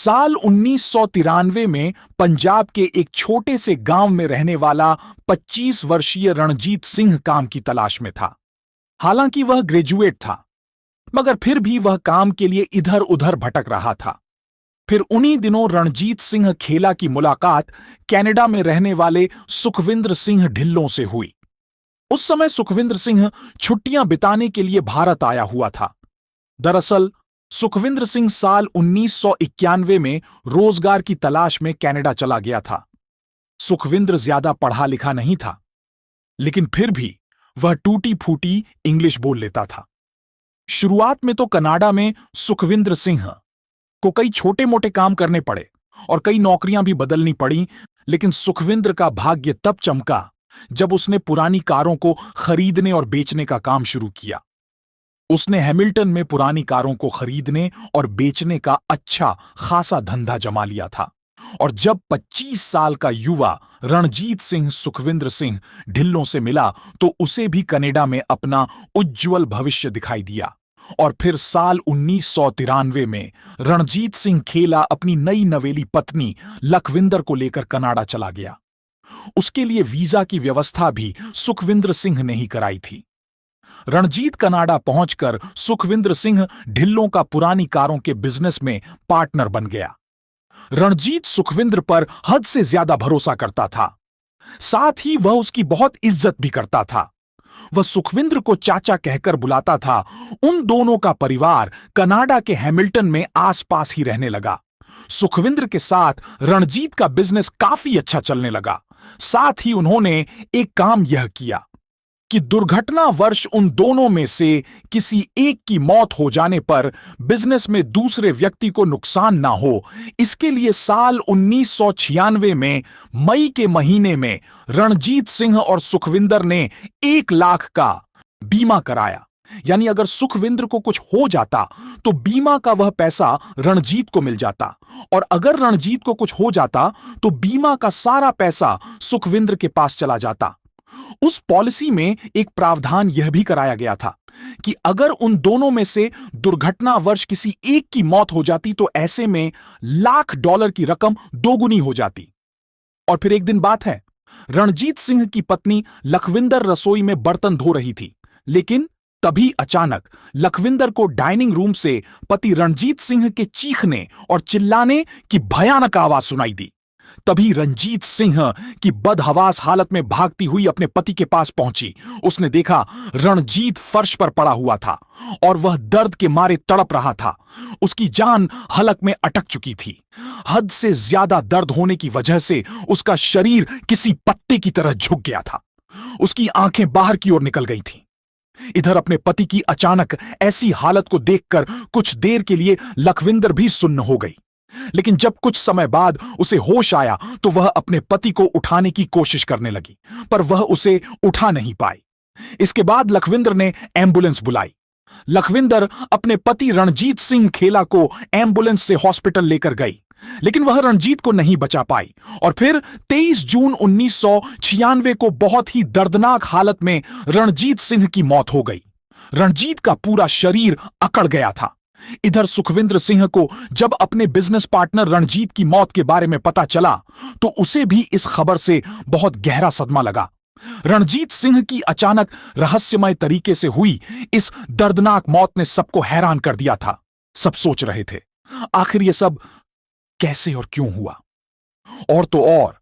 साल 1993 में पंजाब के एक छोटे से गांव में रहने वाला 25 वर्षीय रणजीत सिंह काम की तलाश में था। हालांकि वह ग्रेजुएट था, मगर फिर भी वह काम के लिए इधर उधर भटक रहा था। फिर उन्हीं दिनों रणजीत सिंह खेला की मुलाकात कनाडा में रहने वाले सुखविंद्र सिंह ढिल्लों से हुई। उस समय सुखविंद्र सिंह छुट्टियां बिताने के लिए भारत आया हुआ था। दरअसल सुखविंद्र सिंह साल 1991 में रोजगार की तलाश में कनाडा चला गया था। सुखविंद्र ज्यादा पढ़ा लिखा नहीं था, लेकिन फिर भी वह टूटी फूटी इंग्लिश बोल लेता था। शुरुआत में तो कनाडा में सुखविंद्र सिंह को कई छोटे मोटे काम करने पड़े और कई नौकरियां भी बदलनी पड़ी, लेकिन सुखविंद्र का भाग्य तब चमका जब उसने पुरानी कारों को खरीदने और बेचने का काम शुरू किया। उसने हैमिल्टन में पुरानी कारों को खरीदने और बेचने का अच्छा खासा धंधा जमा लिया था। और जब 25 साल का युवा रणजीत सिंह सुखविंद्र सिंह ढिल्लों से मिला तो उसे भी कनाडा में अपना उज्जवल भविष्य दिखाई दिया। और फिर साल 1993 में रणजीत सिंह खेला अपनी नई नवेली पत्नी लखविंदर को लेकर कनाडा चला गया। उसके लिए वीजा की व्यवस्था भी सुखविंद्र सिंह ने ही कराई थी। रणजीत कनाडा पहुंचकर सुखविंद्र सिंह ढिल्लों का पुरानी कारों के बिजनेस में पार्टनर बन गया। रणजीत सुखविंद्र पर हद से ज्यादा भरोसा करता था, साथ ही वह उसकी बहुत इज्जत भी करता था। वह सुखविंद्र को चाचा कहकर बुलाता था। उन दोनों का परिवार कनाडा के हैमिल्टन में आसपास ही रहने लगा। सुखविंद्र के साथ रणजीत का बिजनेस काफी अच्छा चलने लगा। साथ ही उन्होंने एक काम यह किया कि दुर्घटनावश उन दोनों में से किसी एक की मौत हो जाने पर बिजनेस में दूसरे व्यक्ति को नुकसान ना हो, इसके लिए साल 1996 में मई के महीने में रणजीत सिंह और सुखविंदर ने 1 लाख का बीमा कराया। यानी अगर सुखविंद्र को कुछ हो जाता तो बीमा का वह पैसा रणजीत को मिल जाता, और अगर रणजीत को कुछ हो जाता तो बीमा का सारा पैसा सुखविंद्र के पास चला जाता। उस पॉलिसी में एक प्रावधान यह भी कराया गया था कि अगर उन दोनों में से दुर्घटनावश किसी एक की मौत हो जाती तो ऐसे में $1,00,000 की रकम दोगुनी हो जाती। और फिर एक दिन बात है, रणजीत सिंह की पत्नी लखविंदर रसोई में बर्तन धो रही थी, लेकिन तभी अचानक लखविंदर को डाइनिंग रूम से पति रणजीत सिंह के चीखने और चिल्लाने की भयानक आवाज सुनाई दी। तभी रणजीत सिंह की बदहवास हालत में भागती हुई अपने पति के पास पहुंची। उसने देखा रणजीत फर्श पर पड़ा हुआ था और वह दर्द के मारे तड़प रहा था। उसकी जान हलक में अटक चुकी थी। हद से ज्यादा दर्द होने की वजह से उसका शरीर किसी पत्ते की तरह झुक गया था। उसकी आंखें बाहर की ओर निकल गई थीं। इधर अपने पति की अचानक ऐसी हालत को देखकर कुछ देर के लिए लखविंदर भी सुन्न हो गई, लेकिन जब कुछ समय बाद उसे होश आया तो वह अपने पति को उठाने की कोशिश करने लगी, पर वह उसे उठा नहीं पाई। इसके बाद लखविंदर ने एम्बुलेंस बुलाई। लखविंदर अपने पति रणजीत सिंह खेला को एम्बुलेंस से हॉस्पिटल लेकर गई, लेकिन वह रणजीत को नहीं बचा पाई। और फिर 23 जून 1996 को बहुत ही दर्दनाक हालत में रणजीत सिंह की मौत हो गई। रणजीत का पूरा शरीर अकड़ गया था। इधर सुखविंद्र सिंह को जब अपने बिजनेस पार्टनर रणजीत की मौत के बारे में पता चला तो उसे भी इस खबर से बहुत गहरा सदमा लगा। रणजीत सिंह की अचानक रहस्यमय तरीके से हुई इस दर्दनाक मौत ने सबको हैरान कर दिया था। सब सोच रहे थे, आखिर यह सब कैसे और क्यों हुआ। और तो और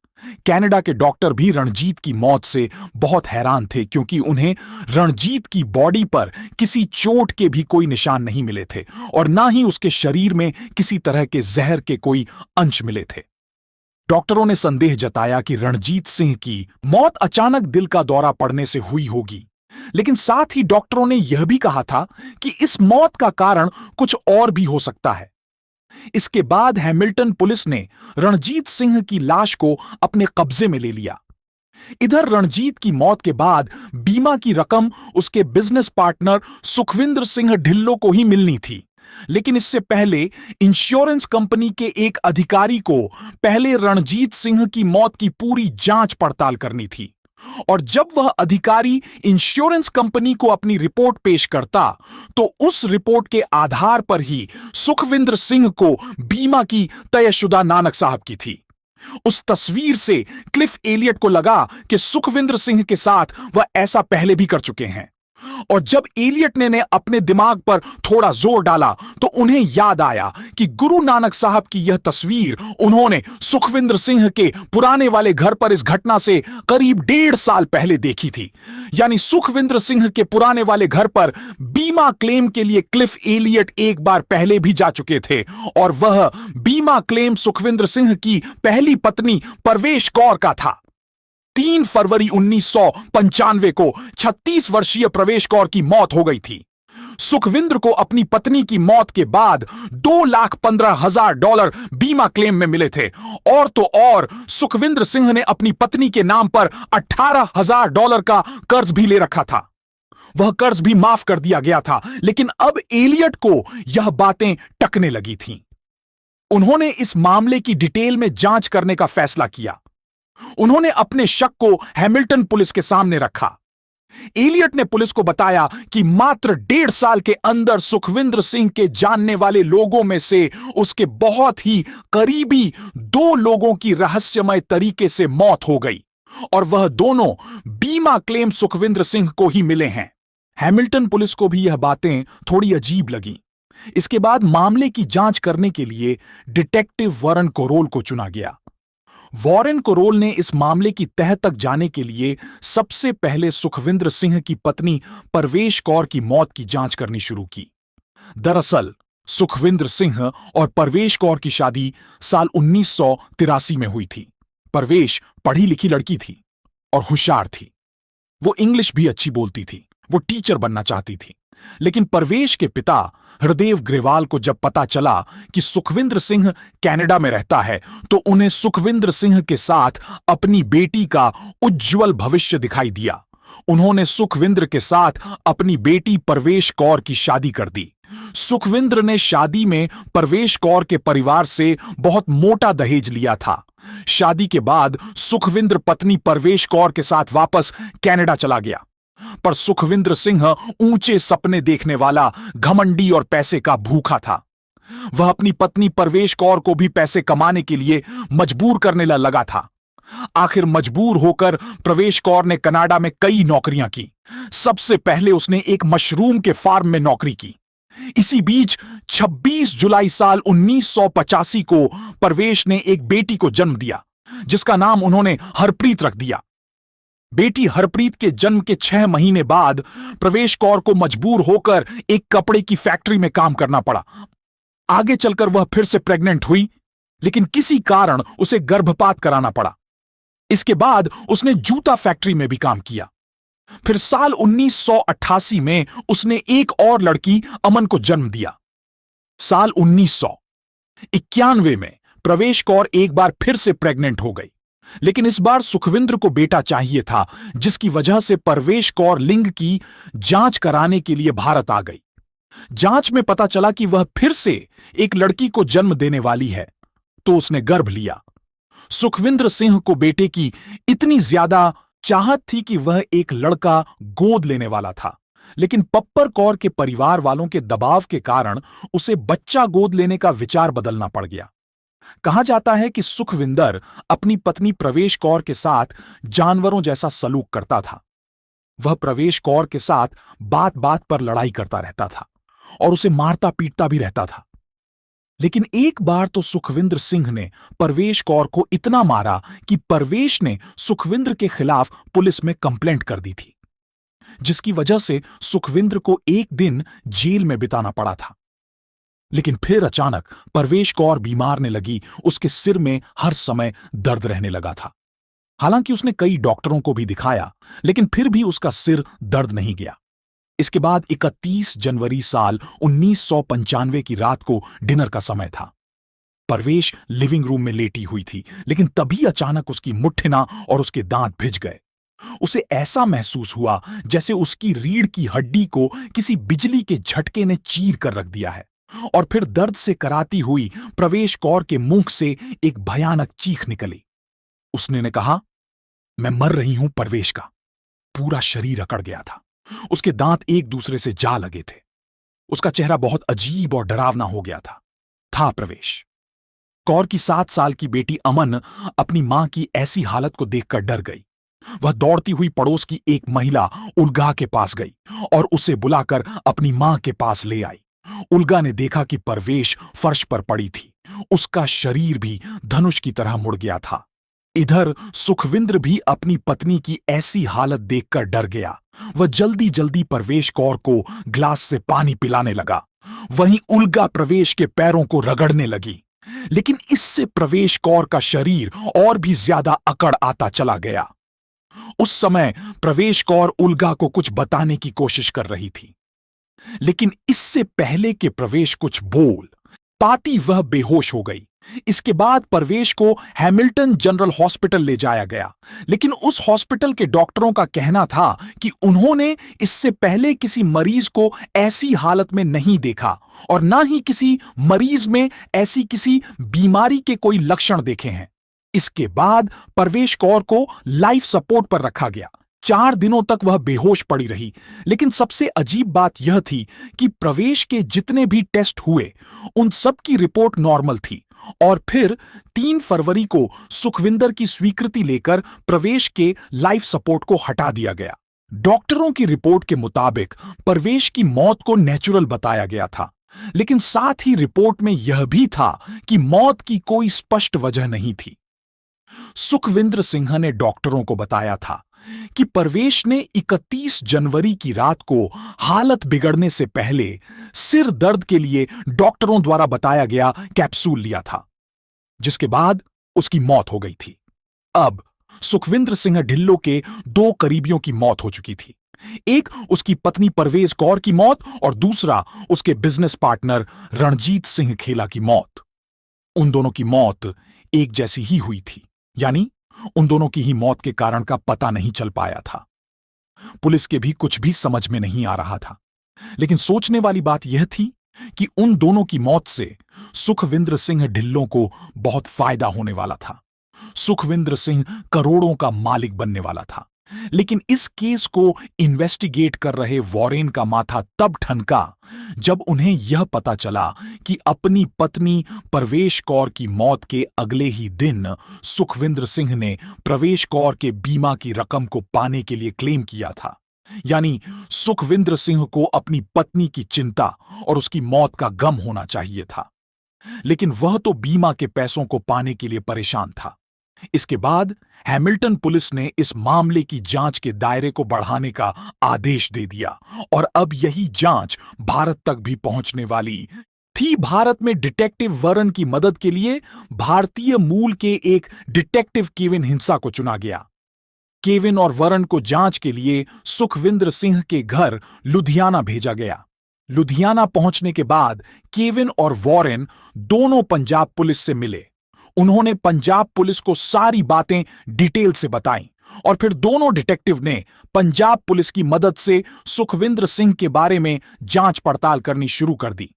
कनाडा के डॉक्टर भी रणजीत की मौत से बहुत हैरान थे, क्योंकि उन्हें रणजीत की बॉडी पर किसी चोट के भी कोई निशान नहीं मिले थे और ना ही उसके शरीर में किसी तरह के जहर के कोई अंश मिले थे। डॉक्टरों ने संदेह जताया कि रणजीत सिंह की मौत अचानक दिल का दौरा पड़ने से हुई होगी, लेकिन साथ ही डॉक्टरों ने यह भी कहा था कि इस मौत का कारण कुछ और भी हो सकता है। इसके बाद हैमिल्टन पुलिस ने रणजीत सिंह की लाश को अपने कब्जे में ले लिया। इधर रणजीत की मौत के बाद बीमा की रकम उसके बिजनेस पार्टनर सुखविंद्र सिंह ढिल्लों को ही मिलनी थी, लेकिन इससे पहले इंश्योरेंस कंपनी के एक अधिकारी को पहले रणजीत सिंह की मौत की पूरी जांच पड़ताल करनी थी। और जब वह अधिकारी इंश्योरेंस कंपनी को अपनी रिपोर्ट पेश करता तो उस रिपोर्ट के आधार पर ही सुखविंदर सिंह को बीमा की तयशुदा नानक साहब की थी। उस तस्वीर से क्लिफ एलियट को लगा कि सुखविंदर सिंह के साथ वह ऐसा पहले भी कर चुके हैं। और जब एलियट ने अपने दिमाग पर थोड़ा जोर डाला तो उन्हें याद आया कि गुरु नानक साहब की यह तस्वीर उन्होंने सुखविंदर सिंह के पुराने वाले घर पर इस घटना से करीब 1.5 साल पहले देखी थी। यानी सुखविंदर सिंह के पुराने वाले घर पर बीमा क्लेम के लिए क्लिफ एलियट एक बार पहले भी जा चुके थे और वह बीमा क्लेम सुखविंदर सिंह की पहली पत्नी परवेश कौर का था। 3 फरवरी 1995 को 36 वर्षीय प्रवेश कौर की मौत हो गई थी। सुखविंदर को अपनी पत्नी की मौत के बाद $2,15,000 बीमा क्लेम में मिले थे और तो और सुखविंदर सिंह ने अपनी पत्नी के नाम पर $18,000 का कर्ज भी ले रखा था। वह कर्ज भी माफ कर दिया गया था, लेकिन अब एलियट को यह बातें टकने लगी थीं। उन्होंने इस मामले की डिटेल में जांच करने का फैसला किया। उन्होंने अपने शक को हैमिल्टन पुलिस के सामने रखा। एलियट ने पुलिस को बताया कि मात्र 1.5 साल के अंदर सुखविंदर सिंह के जानने वाले लोगों में से उसके बहुत ही करीबी 2 लोगों की रहस्यमय तरीके से मौत हो गई और वह दोनों बीमा क्लेम सुखविंदर सिंह को ही मिले हैं। हैमिल्टन पुलिस को भी यह बातें थोड़ी अजीब लगी। इसके बाद मामले की जांच करने के लिए डिटेक्टिव वॉरेन कोरोल को चुना गया। वॉरेन कोरोल ने इस मामले की तह तक जाने के लिए सबसे पहले सुखविंदर सिंह की पत्नी परवेश कौर की मौत की जांच करनी शुरू की। दरअसल सुखविंदर सिंह और परवेश कौर की शादी साल 1983 में हुई थी। परवेश पढ़ी लिखी लड़की थी और होशियार थी। वो इंग्लिश भी अच्छी बोलती थी। वो टीचर बनना चाहती थी। लेकिन परवेश के पिता हरदेव ग्रेवाल को जब पता चला कि सुखविंदर सिंह कनाडा में रहता है तो उन्हें सुखविंदर सिंह के साथ अपनी बेटी का उज्जवल भविष्य दिखाई दिया। उन्होंने सुखविंदर के साथ अपनी बेटी परवेश कौर की शादी कर दी। सुखविंदर ने शादी में परवेश कौर के परिवार से बहुत मोटा दहेज लिया था। शादी के बाद सुखविंदर पत्नी परवेश कौर के साथ वापस कनाडा चला गया, पर सुखविंदर सिंह ऊंचे सपने देखने वाला, घमंडी और पैसे का भूखा था। वह अपनी पत्नी परवेश कौर को भी पैसे कमाने के लिए मजबूर करने लगा था। आखिर मजबूर होकर प्रवेश कौर ने कनाडा में कई नौकरियां की। सबसे पहले उसने एक मशरूम के फार्म में नौकरी की। इसी बीच 26 जुलाई साल 1985 को परवेश ने एक बेटी को जन्म दिया, जिसका नाम उन्होंने हरप्रीत रख दिया। बेटी हरप्रीत के जन्म के 6 महीने बाद प्रवेश कौर को मजबूर होकर एक कपड़े की फैक्ट्री में काम करना पड़ा। आगे चलकर वह फिर से प्रेग्नेंट हुई, लेकिन किसी कारण उसे गर्भपात कराना पड़ा। इसके बाद उसने जूता फैक्ट्री में भी काम किया। फिर साल 1988 में उसने एक और लड़की अमन को जन्म दिया। साल 1991 में प्रवेश कौर एक बार फिर से प्रेग्नेंट हो गई, लेकिन इस बार सुखविंदर को बेटा चाहिए था, जिसकी वजह से परवेश कौर लिंग की जांच कराने के लिए भारत आ गई। जांच में पता चला कि वह फिर से एक लड़की को जन्म देने वाली है, तो उसने गर्भ लिया। सुखविंदर सिंह को बेटे की इतनी ज्यादा चाहत थी कि वह एक लड़का गोद लेने वाला था, लेकिन पप्पर कौर के परिवार वालों के दबाव के कारण उसे बच्चा गोद लेने का विचार बदलना पड़ गया। कहा जाता है कि सुखविंदर अपनी पत्नी प्रवेश कौर के साथ जानवरों जैसा सलूक करता था। वह प्रवेश कौर के साथ बात बात पर लड़ाई करता रहता था और उसे मारता पीटता भी रहता था। लेकिन एक बार तो सुखविंदर सिंह ने परवेश कौर को इतना मारा कि परवेश ने सुखविंदर के खिलाफ पुलिस में कंप्लेंट कर दी थी, जिसकी वजह से सुखविंदर को एक दिन जेल में बिताना पड़ा था। लेकिन फिर अचानक परवेश कौर बीमारने लगी। उसके सिर में हर समय दर्द रहने लगा था। हालांकि उसने कई डॉक्टरों को भी दिखाया, लेकिन फिर भी उसका सिर दर्द नहीं गया। इसके बाद 31 जनवरी साल 1995 की रात को डिनर का समय था। परवेश लिविंग रूम में लेटी हुई थी, लेकिन तभी अचानक उसकी मुट्ठिना और उसके दांत भिज गए। उसे ऐसा महसूस हुआ जैसे उसकी रीढ़ की हड्डी को किसी बिजली के झटके ने चीर कर रख दिया है। और फिर दर्द से कराती हुई प्रवेश कौर के मुंह से एक भयानक चीख निकली। उसने कहा, मैं मर रही हूं परवेश का। पूरा शरीर अकड़ गया था। उसके दांत एक दूसरे से जा लगे थे। उसका चेहरा बहुत अजीब और डरावना हो गया था प्रवेश। कौर की 7 साल की बेटी अमन अपनी मां की ऐसी हालत को देखकर डर गई। वह दौड़ती हुई पड़ोस की एक महिला उल्गा के पास गई और उसे बुलाकर अपनी मां के पास ले आई। उल्गा ने देखा कि परवेश फर्श पर पड़ी थी। उसका शरीर भी धनुष की तरह मुड़ गया था। इधर सुखविंद्र भी अपनी पत्नी की ऐसी हालत देखकर डर गया। वह जल्दी जल्दी परवेश कौर को ग्लास से पानी पिलाने लगा। वहीं उल्गा प्रवेश के पैरों को रगड़ने लगी। लेकिन इससे प्रवेश कौर का शरीर और भी ज्यादा अकड़ आता चला गया। उस समय प्रवेश कौर उल्गा को कुछ बताने की कोशिश कर रही थी, लेकिन इससे पहले कि प्रवेश कुछ बोल पाती वह बेहोश हो गई। इसके बाद परवेश को हैमिल्टन जनरल हॉस्पिटल ले जाया गया, लेकिन उस हॉस्पिटल के डॉक्टरों का कहना था कि उन्होंने इससे पहले किसी मरीज को ऐसी हालत में नहीं देखा और ना ही किसी मरीज में ऐसी किसी बीमारी के कोई लक्षण देखे हैं। इसके बाद परवेश कौर को लाइफ सपोर्ट पर रखा गया। 4 दिनों तक वह बेहोश पड़ी रही, लेकिन सबसे अजीब बात यह थी कि प्रवेश के जितने भी टेस्ट हुए उन सब की रिपोर्ट नॉर्मल थी। और फिर 3 फरवरी को सुखविंदर की स्वीकृति लेकर प्रवेश के लाइफ सपोर्ट को हटा दिया गया। डॉक्टरों की रिपोर्ट के मुताबिक परवेश की मौत को नेचुरल बताया गया था, लेकिन साथ ही रिपोर्ट में यह भी था कि मौत की कोई स्पष्ट वजह नहीं थी। सुखविंद्र सिंह ने डॉक्टरों को बताया था कि परवेश ने 31 जनवरी की रात को हालत बिगड़ने से पहले सिर दर्द के लिए डॉक्टरों द्वारा बताया गया कैप्सूल लिया था, जिसके बाद उसकी मौत हो गई थी। अब सुखविंद्र सिंह ढिल्लों के 2 करीबियों की मौत हो चुकी थी। एक उसकी पत्नी परवेज कौर की मौत और दूसरा उसके बिजनेस पार्टनर रणजीत सिंह खेला की मौत। उन दोनों की मौत एक जैसी ही हुई थी, यानी उन दोनों की ही मौत के कारण का पता नहीं चल पाया था। पुलिस के भी कुछ भी समझ में नहीं आ रहा था, लेकिन सोचने वाली बात यह थी कि उन दोनों की मौत से सुखविंद्र सिंह ढिल्लों को बहुत फायदा होने वाला था। सुखविंद्र सिंह करोड़ों का मालिक बनने वाला था। लेकिन इस केस को इन्वेस्टिगेट कर रहे वॉरेन का माथा तब ठनका जब उन्हें यह पता चला कि अपनी पत्नी परवेश कौर की मौत के अगले ही दिन सुखविंद्र सिंह ने प्रवेश कौर के बीमा की रकम को पाने के लिए क्लेम किया था। यानी सुखविंद्र सिंह को अपनी पत्नी की चिंता और उसकी मौत का गम होना चाहिए था, लेकिन वह तो बीमा के पैसों को पाने के लिए परेशान था। इसके बाद हैमिल्टन पुलिस ने इस मामले की जांच के दायरे को बढ़ाने का आदेश दे दिया और अब यही जांच भारत तक भी पहुंचने वाली थी। भारत में डिटेक्टिव वरन की मदद के लिए भारतीय मूल के एक डिटेक्टिव केविन हिंसा को चुना गया। केविन और वरन को जांच के लिए सुखविंद्र सिंह के घर लुधियाना भेजा गया। लुधियाना पहुंचने के बाद केविन और वॉरेन दोनों पंजाब पुलिस से मिले। उन्होंने पंजाब पुलिस को सारी बातें डिटेल से बताईं और फिर दोनों डिटेक्टिव ने पंजाब पुलिस की मदद से सुखविंद्र सिंह के बारे में जांच पड़ताल करनी शुरू कर दी।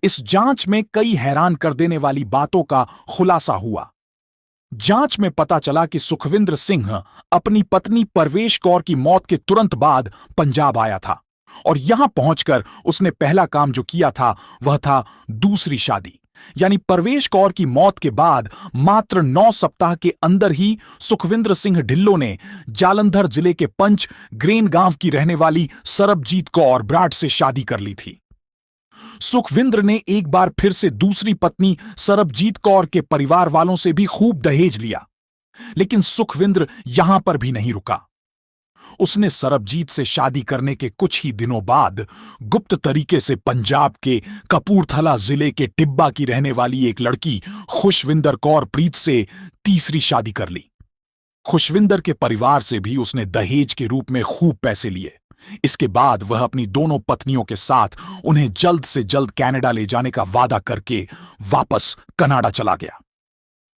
इस जांच में कई हैरान कर देने वाली बातों का खुलासा हुआ। जांच में पता चला कि सुखविंद्र सिंह अपनी पत्नी परवेश कौर की मौत के तुरंत बाद पंजाब आया था और यहां पहुंचकर उसने पहला काम जो किया था वह था दूसरी शादी। यानी परवेश कौर की मौत के बाद मात्र 9 सप्ताह के अंदर ही सुखविंद्र सिंह ढिल्लों ने जालंधर जिले के पंच ग्रेन गांव की रहने वाली सरबजीत कौर ब्राड से शादी कर ली थी। सुखविंद्र ने एक बार फिर से दूसरी पत्नी सरबजीत कौर के परिवार वालों से भी खूब दहेज लिया, लेकिन सुखविंद्र यहां पर भी नहीं रुका। उसने सरबजीत से शादी करने के कुछ ही दिनों बाद गुप्त तरीके से पंजाब के कपूरथला जिले के टिब्बा की रहने वाली एक लड़की खुशविंदर कौर प्रीत से तीसरी शादी कर ली। खुशविंदर के परिवार से भी उसने दहेज के रूप में खूब पैसे लिए। इसके बाद वह अपनी दोनों पत्नियों के साथ उन्हें जल्द से जल्द कनाडा ले जाने का वादा करके वापस कनाडा चला गया।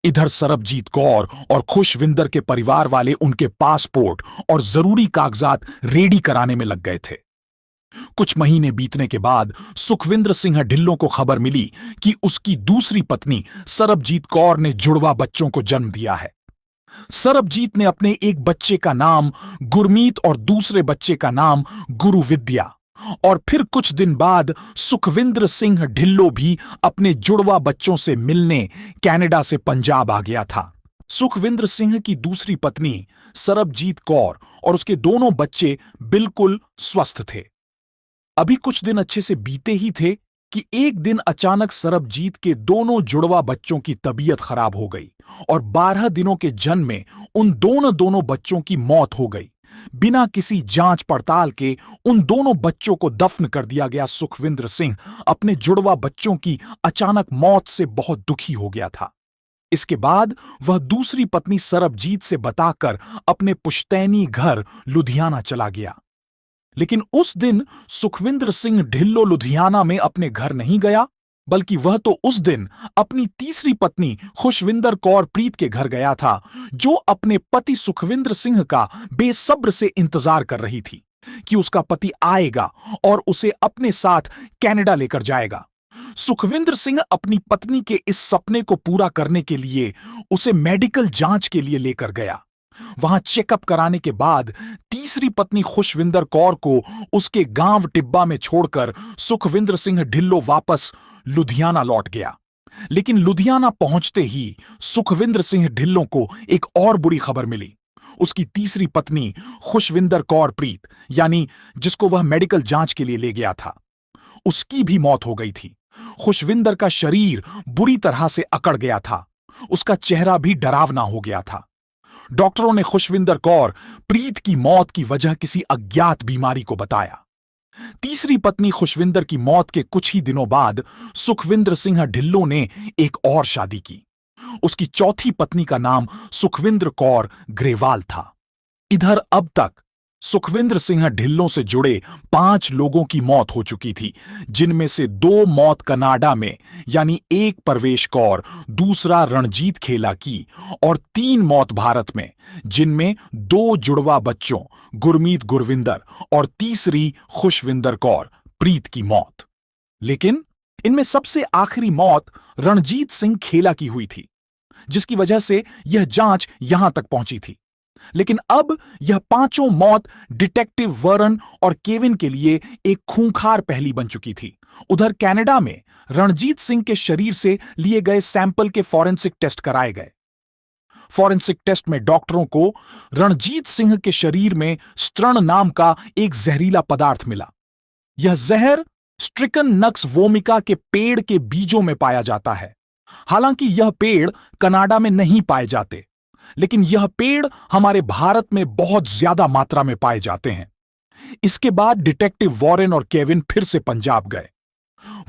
इधर सरबजीत कौर और खुशविंदर के परिवार वाले उनके पासपोर्ट और जरूरी कागजात रेडी कराने में लग गए थे। कुछ महीने बीतने के बाद सुखविंद्र सिंह ढिल्लों को खबर मिली कि उसकी दूसरी पत्नी सरबजीत कौर ने जुड़वा बच्चों को जन्म दिया है। सरबजीत ने अपने एक बच्चे का नाम गुरमीत और दूसरे बच्चे का नाम गुरुविद्या और फिर कुछ दिन बाद सुखविंद्र सिंह ढिल्लो भी अपने जुड़वा बच्चों से मिलने कनाडा से पंजाब आ गया था। सुखविंद्र सिंह की दूसरी पत्नी सरबजीत कौर और उसके दोनों बच्चे बिल्कुल स्वस्थ थे। अभी कुछ दिन अच्छे से बीते ही थे कि एक दिन अचानक सरबजीत के दोनों जुड़वा बच्चों की तबीयत खराब हो गई और 12 दिनों के जन्म में उन दोनों बच्चों की मौत हो गई। बिना किसी जांच पड़ताल के उन दोनों बच्चों को दफन कर दिया गया। सुखविंद्र सिंह अपने जुड़वा बच्चों की अचानक मौत से बहुत दुखी हो गया था। इसके बाद वह दूसरी पत्नी सरबजीत से बताकर अपने पुश्तैनी घर लुधियाना चला गया। लेकिन उस दिन सुखविंद्र सिंह ढिल्लो लुधियाना में अपने घर नहीं गया, बल्कि वह तो उस दिन अपनी तीसरी पत्नी खुशविंदर कौर प्रीत के घर गया था, जो अपने पति सुखविंद्र सिंह का बेसब्र से इंतजार कर रही थी कि उसका पति आएगा और उसे अपने साथ कनाडा लेकर जाएगा। सुखविंद्र सिंह अपनी पत्नी के इस सपने को पूरा करने के लिए उसे मेडिकल जांच के लिए लेकर गया। वहां चेकअप कराने के बाद तीसरी पत्नी खुशविंदर कौर को उसके गांव टिब्बा में छोड़कर सुखविंद्र सिंह ढिल्लो वापस लुधियाना लौट गया। लेकिन लुधियाना पहुंचते ही सुखविंद्र सिंह ढिल्लो को एक और बुरी खबर मिली। उसकी तीसरी पत्नी खुशविंदर कौर प्रीत, यानी जिसको वह मेडिकल जांच के लिए ले गया था, उसकी भी मौत हो गई थी। खुशविंदर का शरीर बुरी तरह से अकड़ गया था, उसका चेहरा भी डरावना हो गया था। डॉक्टरों ने खुशविंदर कौर प्रीत की मौत की वजह किसी अज्ञात बीमारी को बताया। तीसरी पत्नी खुशविंदर की मौत के कुछ ही दिनों बाद सुखविंद्र सिंह ढिल्लो ने एक और शादी की। उसकी चौथी पत्नी का नाम सुखविंद्र कौर ग्रेवाल था। इधर अब तक सुखविंद्र सिंह ढिल्लो से जुड़े 5 लोगों की मौत हो चुकी थी, जिनमें से 2 मौत कनाडा में, यानी एक परवेश कौर, दूसरा रणजीत खेला की, और 3 मौत भारत में, जिनमें 2 जुड़वा बच्चों गुरमीत गुरविंदर और तीसरी खुशविंदर कौर प्रीत की मौत। लेकिन इनमें सबसे आखिरी मौत रणजीत सिंह खेला की हुई थी, जिसकी वजह से यह जांच यहां तक पहुंची थी। लेकिन अब यह 5 मौत डिटेक्टिव वरन और केविन के लिए एक खूंखार पहेली बन चुकी थी। उधर कनाडा में रणजीत सिंह के शरीर से लिए गए सैंपल के फॉरेंसिक टेस्ट कराए गए। फॉरेंसिक टेस्ट में डॉक्टरों को रणजीत सिंह के शरीर में स्त्रण नाम का एक जहरीला पदार्थ मिला। यह जहर स्ट्रिकन नक्स वोमिका के पेड़ के बीजों में पाया जाता है। हालांकि यह पेड़ कनाडा में नहीं पाए जाते, लेकिन यह पेड़ हमारे भारत में बहुत ज्यादा मात्रा में पाए जाते हैं। इसके बाद डिटेक्टिव वॉरेन और केविन फिर से पंजाब गए।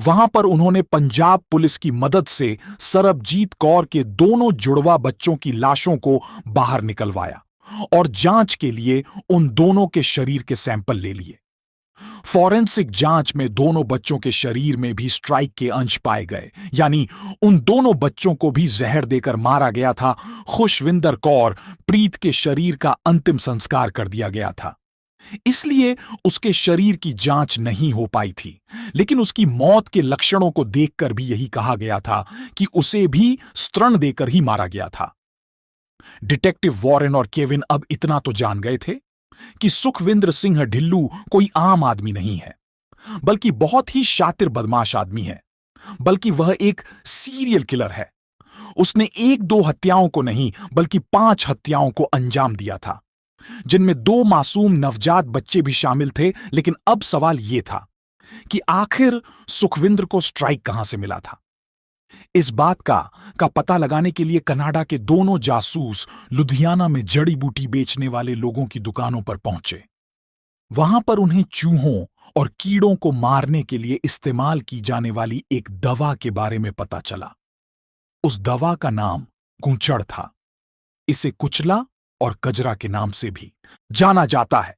वहां पर उन्होंने पंजाब पुलिस की मदद से सरबजीत कौर के दोनों जुड़वा बच्चों की लाशों को बाहर निकलवाया और जांच के लिए उन दोनों के शरीर के सैंपल ले लिए। फॉरेंसिक जांच में दोनों बच्चों के शरीर में भी स्ट्राइक के अंश पाए गए, यानी उन दोनों बच्चों को भी जहर देकर मारा गया था। खुशविंदर कौर प्रीत के शरीर का अंतिम संस्कार कर दिया गया था, इसलिए उसके शरीर की जांच नहीं हो पाई थी। लेकिन उसकी मौत के लक्षणों को देखकर भी यही कहा गया था कि उसे भी स्त्रण देकर ही मारा गया था। डिटेक्टिव वॉरेन और केविन अब इतना तो जान गए थे कि सुखविंद्र सिंह ढिल्लू कोई आम आदमी नहीं है, बल्कि बहुत ही शातिर बदमाश आदमी है। बल्कि वह एक सीरियल किलर है। उसने 1-2 हत्याओं को नहीं, बल्कि 5 हत्याओं को अंजाम दिया था, जिनमें 2 मासूम नवजात बच्चे भी शामिल थे। लेकिन अब सवाल यह था कि आखिर सुखविंद्र को स्ट्राइक कहां से मिला था। इस बात का पता लगाने के लिए कनाडा के दोनों जासूस लुधियाना में जड़ी बूटी बेचने वाले लोगों की दुकानों पर पहुंचे। वहां पर उन्हें चूहों और कीड़ों को मारने के लिए इस्तेमाल की जाने वाली एक दवा के बारे में पता चला। उस दवा का नाम कुंचड़ था। इसे कुचला और कजरा के नाम से भी जाना जाता है।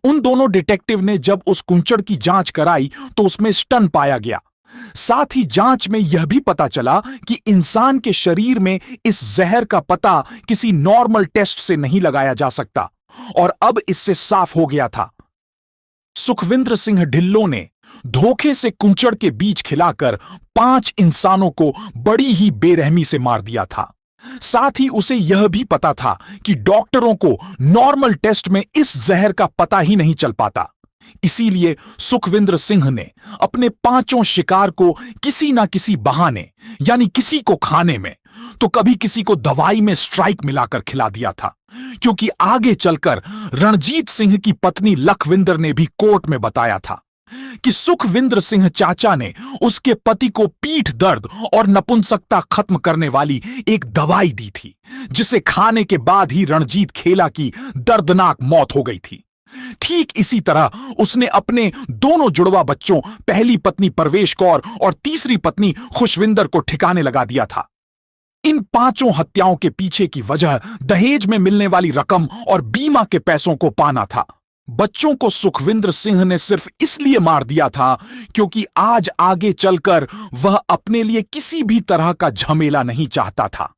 उन दोनों डिटेक्टिव ने जब उस कुंचड़ की जांच कराई तो उसमें स्टन पाया गया। साथ ही जांच में यह भी पता चला कि इंसान के शरीर में इस जहर का पता किसी नॉर्मल टेस्ट से नहीं लगाया जा सकता। और अब इससे साफ हो गया था, सुखविंद्र सिंह ढिल्लो ने धोखे से कुंचड़ के बीज खिलाकर 5 इंसानों को बड़ी ही बेरहमी से मार दिया था। साथ ही उसे यह भी पता था कि डॉक्टरों को नॉर्मल टेस्ट में इस जहर का पता ही नहीं चल पाता। इसीलिए सुखविंद्र सिंह ने अपने पांचों शिकार को किसी ना किसी बहाने, यानी किसी को खाने में तो कभी किसी को दवाई में स्ट्राइक मिलाकर खिला दिया था, क्योंकि आगे चलकर रणजीत सिंह की पत्नी लखविंदर ने भी कोर्ट में बताया था कि सुखविंद्र सिंह चाचा ने उसके पति को पीठ दर्द और नपुंसकता खत्म करने वाली एक दवाई दी थी, जिसे खाने के बाद ही रणजीत खेला की दर्दनाक मौत हो गई थी। ठीक इसी तरह उसने अपने दोनों जुड़वा बच्चों, पहली पत्नी परवेश कौर और तीसरी पत्नी खुशविंदर को ठिकाने लगा दिया था। इन पांचों हत्याओं के पीछे की वजह दहेज में मिलने वाली रकम और बीमा के पैसों को पाना था। बच्चों को सुखविंद्र सिंह ने सिर्फ इसलिए मार दिया था क्योंकि आज आगे चलकर वह अपने लिए किसी भी तरह का झमेला नहीं चाहता था।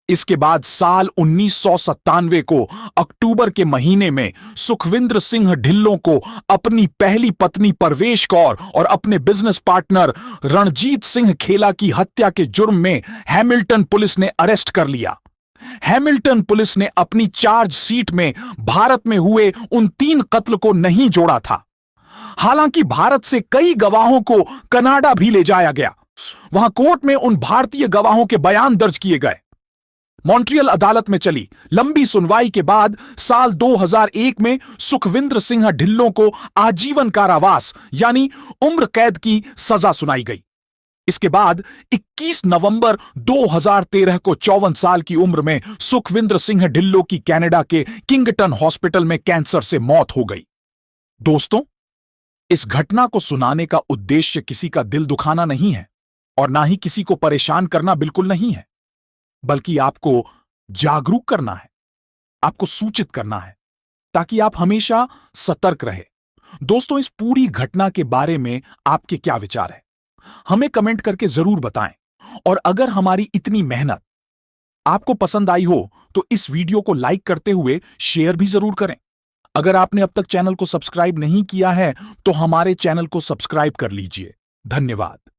इसके बाद साल 1997 को अक्टूबर के महीने में सुखविंद्र सिंह ढिल्लों को अपनी पहली पत्नी परवेश कौर और अपने बिजनेस पार्टनर रणजीत सिंह खेला की हत्या के जुर्म में हैमिल्टन पुलिस ने अरेस्ट कर लिया। हैमिल्टन पुलिस ने अपनी चार्जशीट में भारत में हुए उन 3 कत्ल को नहीं जोड़ा था। हालांकि भारत से कई गवाहों को कनाडा भी ले जाया गया। वहां कोर्ट में उन भारतीय गवाहों के बयान दर्ज किए गए। मॉन्ट्रियल अदालत में चली लंबी सुनवाई के बाद साल 2001 में सुखविंद्र सिंह ढिल्लों को आजीवन कारावास यानी उम्र कैद की सजा सुनाई गई। इसके बाद 21 नवंबर 2013 को 54 साल की उम्र में सुखविंद्र सिंह ढिल्लों की कनाडा के किंगटन हॉस्पिटल में कैंसर से मौत हो गई। दोस्तों, इस घटना को सुनाने का उद्देश्य किसी का दिल दुखाना नहीं है और ना ही किसी को परेशान करना बिल्कुल नहीं है, बल्कि आपको जागरूक करना है, आपको सूचित करना है, ताकि आप हमेशा सतर्क रहे। दोस्तों, इस पूरी घटना के बारे में आपके क्या विचार है, हमें कमेंट करके जरूर बताएं। और अगर हमारी इतनी मेहनत आपको पसंद आई हो तो इस वीडियो को लाइक करते हुए शेयर भी जरूर करें। अगर आपने अब तक चैनल को सब्सक्राइब नहीं किया है तो हमारे चैनल को सब्सक्राइब कर लीजिए। धन्यवाद।